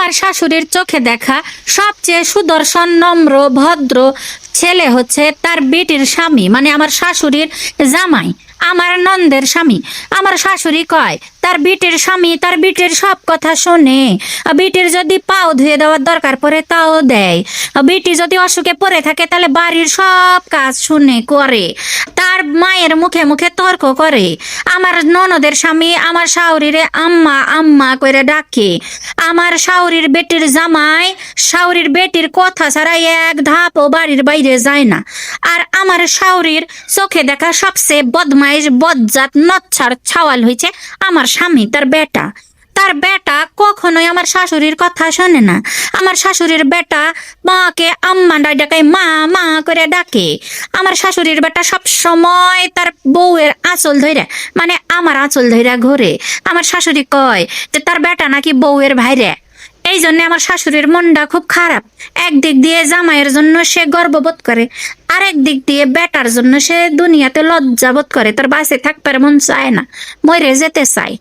আমার শাশুড়ির চোখে দেখা সবচেয়ে সুদর্শন নম্র ভদ্র ছেলে হচ্ছে তার বেটির স্বামী, মানে আমার শাশুড়ির জামাই, আমার নন্দের স্বামী। আমার শাশুড়ি কয় তার বিটির স্বামী তার বিটির সব কথা শোনে। বিটির যদি পাও ধুয়ে দেওয়ার দরকার পড়ে তাও দেয়। বিটি যদি অসুখে পড়ে থাকে তাহলে বাড়ির সব কাজ শুনে করে। তার মায়ের মুখে মুখে তর্ক করে। আমার ননদের স্বামী আমার শাশুড়িরে আম্মা আম্মা করে ডাকে। আমার শাশুড়ির বেটির জামাই শাশুড়ির বেটির কথা ছাড়া এক ধাপও বাড়ির বাইরে যায় না। আর আমার শাশুড়ির চোখে দেখা সবচেয়ে বদমাইশ বজ্জাত নচ্ছার ছাওয়াল হয়েছে আমার স্বামী, তার বেটা কখনোই আমার শাশুড়ির কথা শোনে না। আমার শাশুড়ির বেটা মাকে আম্মা ডাকে, মা মা করে ডাকে। আমার শাশুড়ির বেটা সব সময় তার বউয়ের আঁচল ধইরা, মানে আমার আঁচল ধইরা ঘুরে। আমার শাশুড়ি কয় যে তার বেটা নাকি বউয়ের ভাইরে। এই জন্য আমার শাশুড়ির মনটা খুব খারাপ। একদিক দিয়ে জামাইয়ের জন্য সে গর্ববোধ করে, আরেক দিক দিয়ে বেটার জন্য সে দুনিয়াতে লজ্জা বোধ করে। তার বাসে থাকবার মন চায় না, মরে যেতে চায়।